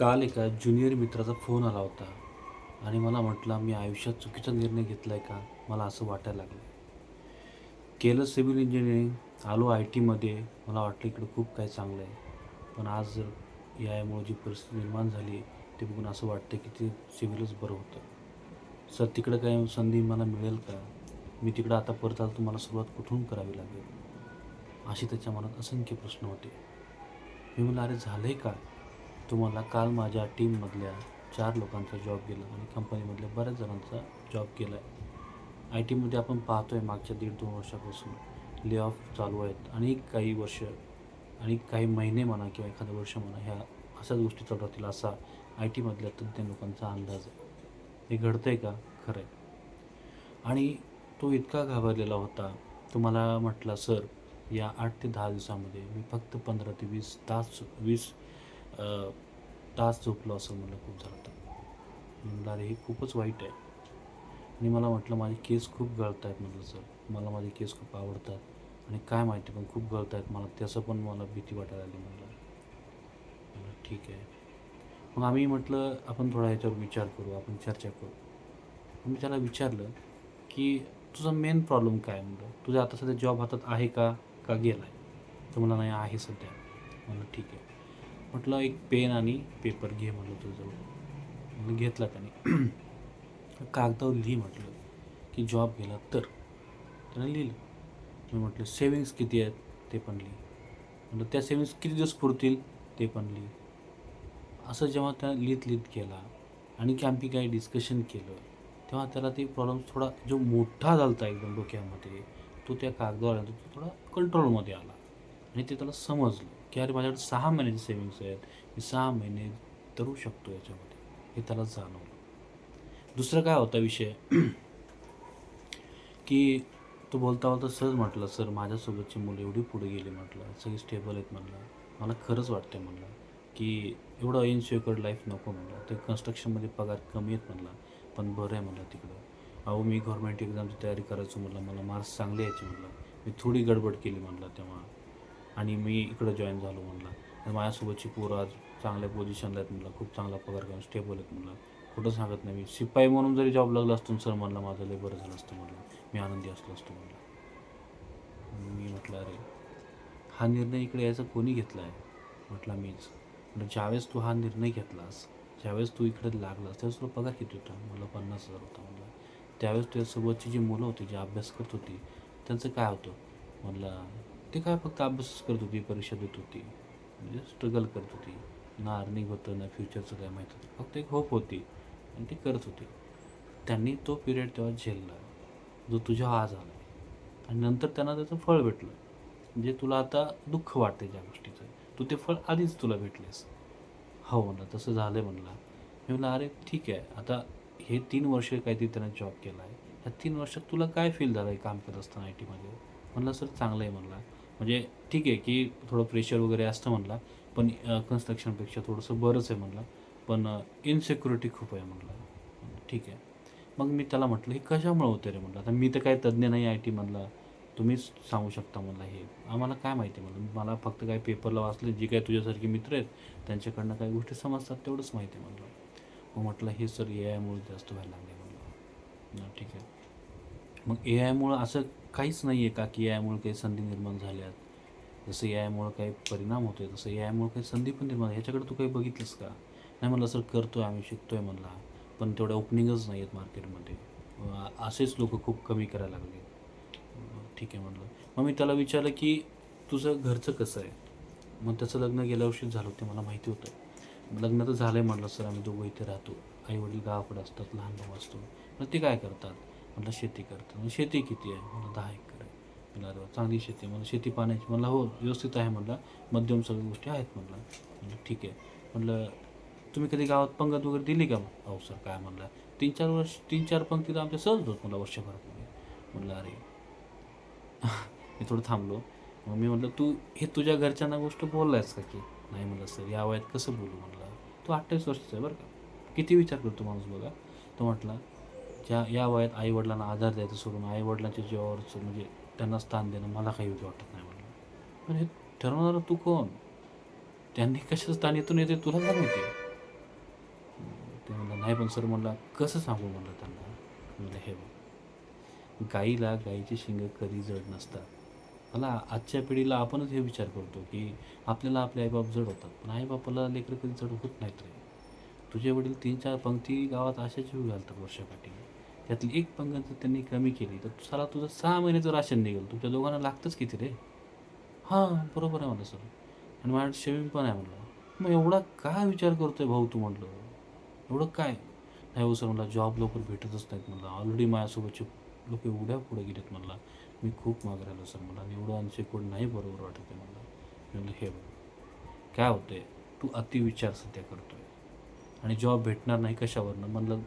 काल एका ज्युनियर मित्राचा फोन आला होता आणि मला म्हटला, "मी आयुष्यात चुकीचा निर्णय घेतला आहे का? मला असं वाटायला लागलं." केलं सिव्हिल इंजिनिअरिंग, आलो आय-टीमध्ये. मला वाटलं इकडं खूप काही चांगलं आहे. पण आज जर यामुळे जी परिस्थिती निर्माण झाली आहे, ते बघून असं वाटतं की ते सिव्हिलच बरं होतं. सर तिकडं काही संधी मला मिळेल का? मी तिकडं आता परत आलो तर मला सुरुवात कुठून करावी लागेल? असे त्याच्या मनात असंख्य प्रश्न होते. मी म्हणलं, "अरे झालंय काय?" तो म्हणला, "काल माझ्या टीममधल्या 4 लोकांचा जॉब गेला आणि कंपनीमधल्या बऱ्याच जणांचा जॉब गेला आहे." आय-टीमध्ये आपण पाहतोय मागच्या 1.5-2 वर्षापासून ले ऑफ चालू आहेत आणि काही वर्ष आणि काही महिने म्हणा किंवा एखादं वर्ष म्हणा, ह्या अशाच गोष्टी चालू राहतील असा आय-टीमधल्या तज्ञ लोकांचा अंदाज आहे. हे घडतंय का? खरं आहे. आणि तो इतका घाबरलेला होता. तो मला म्हटला, "सर, या 8 ते 10 दिवसामध्ये मी फक्त 15 ते 20 अ, तास झोपलो असेल." म्हणलं, "खूप झालं तर." मी म्हटलं, "अरे, हे खूपच वाईट आहे." आणि मला म्हटलं, "माझे केस खूप गळत आहेत." म्हटलं, "सर, मला माझे केस खूप आवडतात आणि काय माहिती पण खूप गळत आहेत मला, त्याचं पण मला भीती वाटायला लागली." म्हणलं. म्हणलं, "ठीक आहे." मग आम्ही म्हटलं, "आपण थोडा ह्याच्यावर विचार करू, आपण चर्चा करू." मग मी त्याला विचारलं, की "तुझा मेन प्रॉब्लेम काय आहे?" म्हणलं. "तुझा आता सध्या जॉब हातात आहे का? का गेला आहे?" तो म्हणला, "नाही, आहे सध्या." म्हणलं, "ठीक आहे." म्हटलं, "एक पेन आणि पेपर घे," म्हटलं, "तुझ्याजवळ." म्हणलं, घेतला त्याने. "कागदावर लिही," म्हटलं, की "जॉब गेला तर." त्याने लिहिलं. मी म्हटलं, "सेव्हिंग्ज किती आहेत?" ते पण लिही. म्हटलं, "त्या सेव्हिंग्ज किती दिवस पुरतील?" ते पण लिही. असं जेव्हा त्या लिहित-लिहित गेला आणि की आम्ही काही डिस्कशन केलं, तेव्हा त्याला ते प्रॉब्लेम थोडा जो मोठा झाला होता एकदम डोक्यामध्ये, तो त्या कागदावर आला, तो थोडा कंट्रोलमध्ये आला आणि ते त्याला समजलं, की अरे माझ्याकडे 6 महिन्याचे सेव्हिंग्ज आहेत. मी 6 महिने धरू शकतो याच्यामध्ये. हे त्याला जाणवलं. दुसरा काय होता विषय, की तो बोलता-बोलता सहज म्हटला, "सर, माझ्यासोबतची मुलं एवढी पुढे गेली," म्हटलं, "सगळी स्टेबल आहेत," म्हणलं. "मला खरंच वाटतंय," म्हणलं, "की एवढं इनसिक्युअर लाईफ नको," म्हणलं. "ते कन्स्ट्रक्शनमध्ये पगार कमी आहेत," म्हणलं, "पण बरं आहे," म्हणलं, "तिकडं." "अहो, मी गव्हर्नमेंट एक्झामची तयारी करायचो," म्हणलं, "मला मार्क्स चांगले यायचे," म्हणलं. "मी थोडी गडबड केली," म्हणलं, "तेव्हा आणि मी इकडं जॉइन झालो," म्हणलं. "आणि माझ्यासोबतची पोरं आज चांगल्या पोझिशनला आहेत," म्हणलं, "खूप चांगला पगार घेऊन स्टेबल आहेत," म्हणलं. "खोटं सांगत नाही मी. शिपाई म्हणून जरी जॉब लागला असतो ना सर," म्हणलं, "माझं लय बरं झालं असतं," म्हणलं. "मी आनंदी असलो असतो," म्हणलं. मी म्हटलं, "अरे, हा निर्णय इकडे यायचा कोणी घेतला आहे?" म्हटलं, "मीच." म्हटलं, "ज्यावेळेस तू हा निर्णय घेतलास, ज्यावेळेस तू इकडे लागलास, त्यावेळेस तुला पगार किती होता?" म्हणलं, "50,000 होता." म्हणलं. "त्यावेळेस तुझ्यासोबतची जी मुलं होती, जी अभ्यास करत होती, त्यांचं काय होतं?" म्हणलं, "ते काय फक्त अभ्यासच करत होती, परीक्षा देत होती, म्हणजे स्ट्रगल करत होती. ना अर्निंग होतं, ना फ्युचरचं काय माहीत होतं. फक्त एक होप होती आणि ती करत होती. त्यांनी तो पिरियड तेव्हा झेलला, जो तुझ्या आज आला आहे आणि नंतर त्यांना त्याचं फळ भेटलं. म्हणजे तुला आता दुःख वाटतंय ज्या गोष्टीचं, तू ते फळ आधीच तुला भेटलेस." "हो," म्हणलं, "तसं झालंय," म्हणला. मी म्हणलं, "अरे ठीक आहे, आता हे 3 वर्ष काहीतरी त्यानं जॉब केला आहे. ह्या 3 वर्षात तुला काय फील झालं आहे काम करत असताना आय-टीमध्ये?" म्हणलं, "सर चांगलं आहे," म्हणला. "म्हणजे ठीक आहे, की थोडं प्रेशर वगैरे असतं," म्हणला, "पण कन्स्ट्रक्शनपेक्षा थोडंसं बरंच आहे," म्हणला. "पण इन्सिक्युरिटी खूप आहे," म्हणला. म्हणलं, "ठीक आहे." मग मी त्याला म्हटलं, "हे कशामुळे होतं रे?" म्हटलं. "आता मी तर काही तज्ञ नाही आय-टीमधला. तुम्हीच सांगू शकता मला हे. आम्हाला काय माहिती?" म्हणलं. "मला फक्त काही पेपरला वाचले, जी काही तुझ्यासारखी मित्र आहेत, त्यांच्याकडनं काही गोष्टी समजतात तेवढंच माहिती आहे," म्हणलं. मग म्हटलं, "हे सर ए-आयमुळे जास्त व्हायला लागले," म्हणलं. "ठीक आहे." मग ए-आयमुळं असं काहीच नाही आहे का, की ए-आयमुळे काही संधी निर्माण झाल्यात? जसं ए-आयमुळं काही परिणाम होतोय, तसं ए-आयमुळं काही संधी पण निर्माण ह्याच्याकडे तू काही बघितलंस का? नाही म्हणलं, "सर करतोय आम्ही, शिकतोय," म्हणला. "पण तेवढ्या ओपनिंगच नाही आहेत मार्केटमध्ये. असेच लोकं खूप कमी करायला लागले." ठीक आहे," म्हणलं. मग मी त्याला विचारलं, की "तुझं घरचं कसं आहे?" मग त्याचं लग्न गेल्या वर्षीच झालं होतं, मला माहिती होतं. "लग्न तर झालंय," म्हटलं, "सर आम्ही दोघं इथे राहतो. आई-वडील गावाकडे असतात, लहान भाऊ असतो." "मग ते काय करतात?" म्हटलं, "शेती करतात." "मग शेती किती आहे?" म्हणलं, "10 एकर आहे." म्हणलं, "अरे वाह! चांगली शेती आहे." म्हणलं, "शेती पाण्याची?" म्हणलं, "हो, व्यवस्थित आहे." म्हणलं, "मध्यम सगळ्या गोष्टी आहेत." म्हणलं. म्हणलं, "ठीक आहे." म्हणलं, "तुम्ही कधी गावात पंगत वगैरे दिली का?" "अहो सर काय," म्हणला, 3-4 पंक्ती तर आमच्या सहज होतात म्हणलं वर्षभरामध्ये. म्हणलं, "अरे." मी थोडं थांबलो. मग मी म्हटलं, "तू हे तुझ्या घरच्यांना गोष्ट बोललायस का की?" "नाही," म्हणलं, "सर या वयात कसं बोलू?" म्हणलं. "तो 28 वर्षाचा आहे बरं का." किती विचार करतो माणूस बघा. तो म्हटला, या वयात आई-वडिलांना आधार द्यायचं सोडून आई-वडिलांच्या जीवावरचं म्हणजे त्यांना स्थान देणं मला काही योग्य वाटत नाही," म्हणलं. "पण हे ठरवणारा तू कोण? त्यांनी कशाचं स्थान इथून येते तुला काय माहिती आहे?" नाही पण सर म्हणला कसं सांगू म्हणलं त्यांना. म्हणलं हे बघ, गाईला गाईची शिंगं कधी जड नसतात. मला आजच्या पिढीला आपणच हे विचार करतो की आपल्याला आपले आईबाप जड होतात, पण आईबापाला लेकरं कधी जड होत नाहीत रे. तुझे वडील 3-4 पंक्ती गावात अशा जीव घालतात वर्षाकाठी. त्यातली एक पंगत जर त्यांनी कमी केली तर साला तुझं 6 महिन्याचं राशन निघेल. तुमच्या दोघांना लागतंच किती रे? हां, बरोबर आहे म्हणलं सर. आणि माझ्याकडे शेविंग पण आहे म्हणलं. मग एवढा काय विचार करतोय भाऊ तू म्हटलं? एवढं काय? नाही हो सर म्हणला, जॉब लवकर भेटतच नाहीत म्हणलं. ऑलरेडी माझ्यासोबतचे लोक एवढ्या पुढे गेलेत म्हणला. मी खूप मागे राहिलो सर म्हणला आणि एवढं अनसिक्युअर्ड नाही बरोबर वाटत आहे म्हणला. मी म्हणलं हे बघ, काय होतंय, तू अतिविचार सध्या करतोय आणि जॉब भेटणार नाही कशावरनं म्हणलं.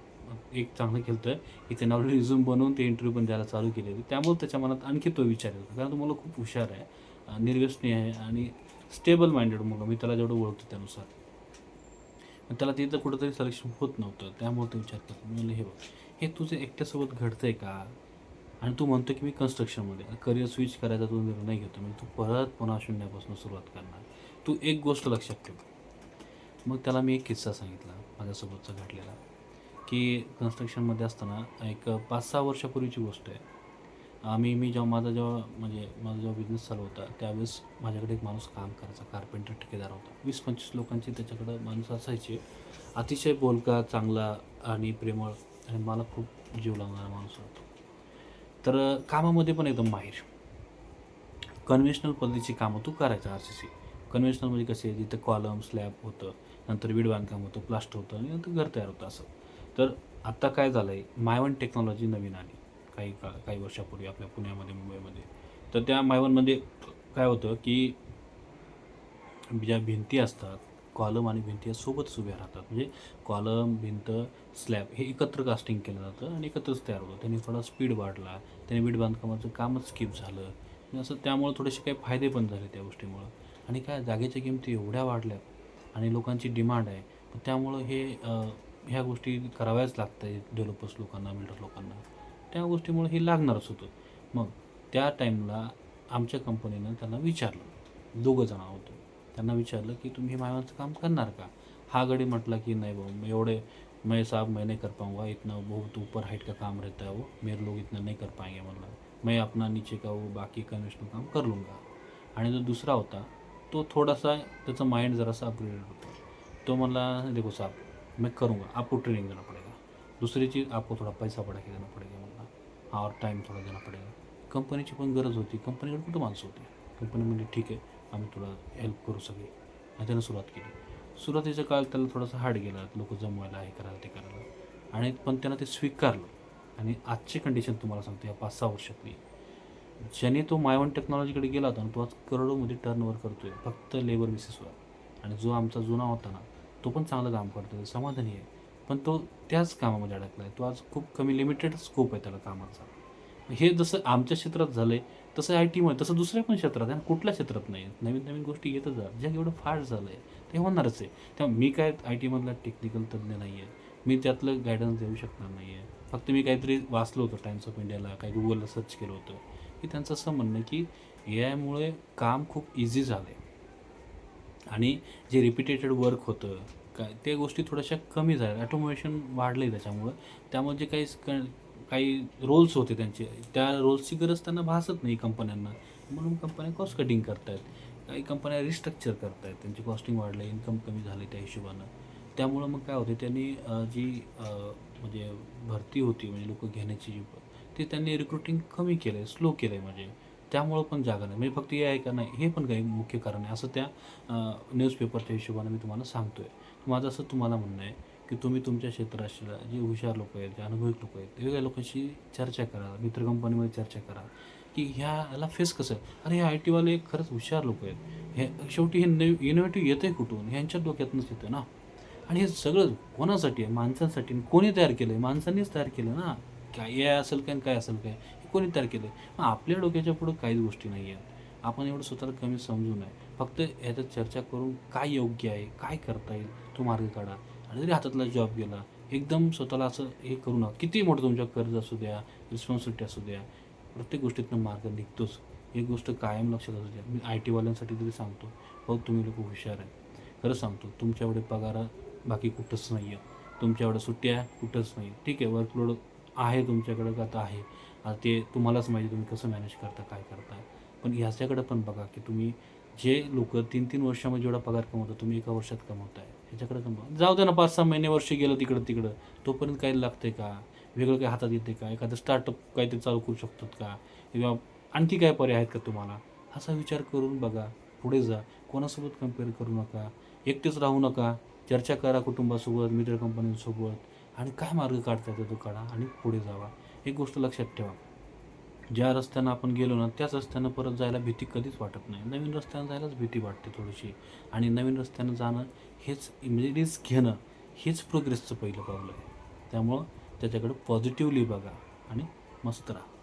एक चांगलं केलं की त्याने ऑलरेडी रिझ्यूम बनवून ते इंटरव्ह्यू पण द्यायला चालू केली होती. त्यामुळे त्याच्या मनात आणखी तो विचार येतो, कारण तो मुलं खूप हुशार आहे, निर्व्यसनी आहे आणि स्टेबल माइंडेड मुलं. मी त्याला जेवढं ओळखतो त्यानुसार. पण त्याला तिथं कुठंतरी सिलेक्शन होत नव्हतं, त्यामुळे तो विचार करतो. मी म्हणलं हे बघ, हे तुझं एकट्यासोबत घडतंय का? आणि तू म्हणतो की मी कन्स्ट्रक्शनमध्ये करिअर स्विच करायचा तू निर्णय घेतो, म्हणजे तू परत पुन्हा शून्यापासून सुरुवात करणार. तू एक गोष्ट लक्षात ठेव. मग त्याला मी एक किस्सा सांगितला माझ्यासोबतचा घडलेला, की कन्स्ट्रक्शनमध्ये असताना एक 5-6 वर्षापूर्वीची गोष्ट आहे. मी जेव्हा माझा बिझनेस चालू होता त्यावेळेस माझ्याकडे एक माणूस काम करायचा, कार्पेंटर ठेकेदार होता. 20-25 लोकांची त्याच्याकडं माणूस असायचे. अतिशय बोलका, चांगला आणि प्रेमळ आणि मला खूप जीव लावणारा माणूस होता. तर कामामध्ये पण एकदम माहीर. कन्व्हेन्शनल पद्धतीची कामं तू करायचा RCC. कन्व्हेन्शनल म्हणजे कसे, जिथं कॉलम, स्लॅब होतं, नंतर वीट बांधकाम होतं, प्लास्टर होतं आणि नंतर घर तयार होतं असं. तर आत्ता काय झालं आहे, मायवन टेक्नॉलॉजी नवीन आली काही वर्षापूर्वी आपल्या पुण्यामध्ये, मुंबईमध्ये. तर त्या मायवनमध्ये काय होतं की ज्या भिंती असतात, कॉलम आणि भिंती या सोबतच उभ्या राहतात. म्हणजे कॉलम, भिंत, स्लॅब हे एकत्र कास्टिंग केलं जातं आणि एकत्रच तयार होतं. त्यांनी थोडा स्पीड वाढला, त्याने वीट बांधकामाचं कामच स्किप झालं आणि असं. त्यामुळे थोडेसे काही फायदे पण झाले त्या गोष्टीमुळं. आणि काय, जागेच्या किमती एवढ्या वाढल्यात आणि लोकांची डिमांड आहे. त्यामुळं ह्या गोष्टी कराव्याच लागत आहेत डेव्हलपर्स लोकांना, बिल्डर लोकांना. त्या गोष्टीमुळे हे लागणारच होतं. मग त्या टाईमला आमच्या कंपनीनं त्यांना विचारलं, दोघं जण होतो. त्यांना विचारलं की तुम्ही हे मायवानचं काम करणार का? हा गडी म्हटला की नाही भाऊ, मैं साहब मैं नहीं कर पाऊँगा, इतना बहुत ऊपर हाइट का काम रहता है वो, मेरे लोग इतना नहीं कर पाएंगे म्हणला. मैं अपना नीचे का वो बाकी कन्वेंशनल काम कर लूँगा. आणि जो दुसरा होता तो थोडासा, त्याचं माइंड जरासा अपग्रेडेड होता. तो म्हणला देखो साहब मैं करूँगा, आपको ट्रेनिंग देना पड़ेगा. दूसरी चीज़, आपको थोड़ा पैसा बढ़ा के देना पड़ेगा म्हणला. हाँ, और टाईम थोडा देना पडेगा. कंपनीची पण गरज होती, कंपनीकडे कुठं माणसं होती. कंपनी म्हणजे ठीक आहे, आम्ही तुला हेल्प करू सगळी. आणि त्यानं सुरुवात केली. सुरुवातीच्या काळात त्याला थोडासा हार्ड गेला, लोक जमवायला, हे करायला ते करायला. आणि पण त्यानं ते स्वीकारलं. आणि आजची कंडिशन तुम्हाला सांगतो, या 5-6 वर्षातली, ज्याने तो मायवन टेक्नॉलॉजीकडे गेला होता ना, तो आज करोडोमध्ये टर्नओव्हर करतोय फक्त लेबर बेसिसवर. आणि जो आमचा जुना होता ना, तो पण चांगलं काम करतोय, समाधानी आहे. पण तो त्याच कामामध्ये अडकला आहे. तो आज खूप कमी, लिमिटेड स्कोप आहे त्याला कामाचा. हे जसं आमच्या क्षेत्रात झालं आहे, तसं IT मध्ये, तसं दुसऱ्या पण क्षेत्रात आहे आणि कुठल्या क्षेत्रात नाही. नवीन नवीन गोष्टी येतच जातात. जग एवढं फास्ट झालं आहे, ते होणारच आहे. तेव्हा मी काय IT मधला टेक्निकल तज्ज्ञ नाही आहे. मी त्यातलं गायडन्स देऊ शकणार नाही आहे. फक्त मी काहीतरी वाचलं होतं टाइम्स ऑफ इंडियाला, काही Googleला सर्च केलं होतं, की त्यांचं असं म्हणणं आहे की AI मुळे काम खूप इझी झालं आहे आणि जे रिपिटेटेड वर्क होतं काय, त्या गोष्टी थोड्याशा कमी झाल्या. ऑटोमेशन वाढलं आहे त्याच्यामुळं. त्यामुळे जे काही रोल्स होते त्यांचे, त्या रोल्सची गरज त्यांना भासत नाही कंपन्यांना. म्हणून कंपन्या कॉस्ट कटिंग करत आहेत. काही कंपन्या रिस्ट्रक्चर करत आहेत, त्यांची कॉस्टिंग वाढलं आहे, इन्कम कमी झालं आहे त्या हिशोबानं. त्यामुळं मग काय होते, त्यांनी म्हणजे भरती होती, म्हणजे लोकं घेण्याची ते त्यांनी रिक्रुटिंग कमी केलं आहे, स्लो केलं आहे म्हणजे. त्यामुळं पण जागा नाही. म्हणजे फक्त हे आहे का नाही, हे पण काही मुख्य कारण आहे, असं त्या न्यूजपेपरच्या हिशोबानं मी तुम्हाला सांगतो आहे. माझं असं तुम्हाला म्हणणं आहे की तुम्ही तुमच्या क्षेत्रातल्या जे हुशार लोकं आहेत, जे अनुभवी लोकं आहेत, वेगवेगळ्या लोकांशी चर्चा करा, मित्र कंपनीमध्ये चर्चा करा की ह्याला फेस कसं. अरे हे IT वाले खरंच हुशार लोकं आहेत. हे शेवटी हे इनोव्हेटिव्ह येतं आहे कुठून? ह्यांच्या डोक्यातूनच येतं ना. आणि हे सगळं कोणासाठी आहे? माणसांसाठी. कोणी तयार केलं आहे? माणसांनीच तयार केलं ना. काय AI असेल काय आणि काय असेल काय, हे कोणी तयार केलं आहे? मग आपल्या डोक्याच्या पुढं काहीच गोष्टी नाही आहेत. आपण एवढं स्वतःला कमी समजू नये. फक्त ह्याच्यात चर्चा करून काय योग्य आहे, काय करता येईल, तो मार्ग काढा. आणि जरी हातातला जॉब गेला, एकदम स्वतःला असं हे करू नका. कितीही मोठं तुमच्या कर्ज असू द्या, रिस्पॉन्सिबिलिटी असू द्या, प्रत्येक गोष्टीतनं मार्ग निघतोच. एक गोष्ट कायम लक्षात असू द्या. मी IT वाल्यांसाठी तरी सांगतो, हो तुम्ही लोकं हुशार आहे. खरं सांगतो, तुमच्या एवढे पगार बाकी कुठंच नाही आहे. तुमच्या एवढ्या सुट्ट्या कुठंच नाही. ठीक आहे, वर्कलोड आहे तुमच्याकडं का तर आहे. आता ते तुम्हालाच माहिती तुम्ही कसं मॅनेज करता, काय करता. पण ह्याच्याकडं पण बघा, की तुम्ही जे लोकं 3-3 वर्षामध्ये जेवढा पगार कमवता, तुम्ही एका वर्षात कमवताय. ह्याच्याकडे जाऊ द्या ना, 5-6 महिने, वर्ष गेलं तिकडं-तिकडं. तोपर्यंत काही लागतंय का? वेगळं काही हातात येते का? एखादं स्टार्टअप काहीतरी चालू करू शकतात का? किंवा आणखी काय पर्याय आहेत का तुम्हाला? असा विचार करून बघा, पुढे जा. कोणासोबत कंपेअर करू नका. एकटेच राहू नका. चर्चा करा कुटुंबासोबत, मित्र कंपन्यांसोबत आणि काय मार्ग काढता येतो तो काढा आणि पुढे जावा. एक गोष्ट लक्षात ठेवा, ज्या रस्त्यानं आपण गेलो ना, त्याच रस्त्यानं परत जायला भीती कधीच वाटत नाही. नवीन रस्त्यानं जायलाच भीती वाटते थोडीशी आणि नवीन रस्त्यानं जाणं हेच म्हणजे रिस्क घेणं हेच प्रोग्रेसचं पहिलं पाऊल आहे. त्यामुळं त्याच्याकडं पॉझिटिव्हली बघा आणि मस्त राहा.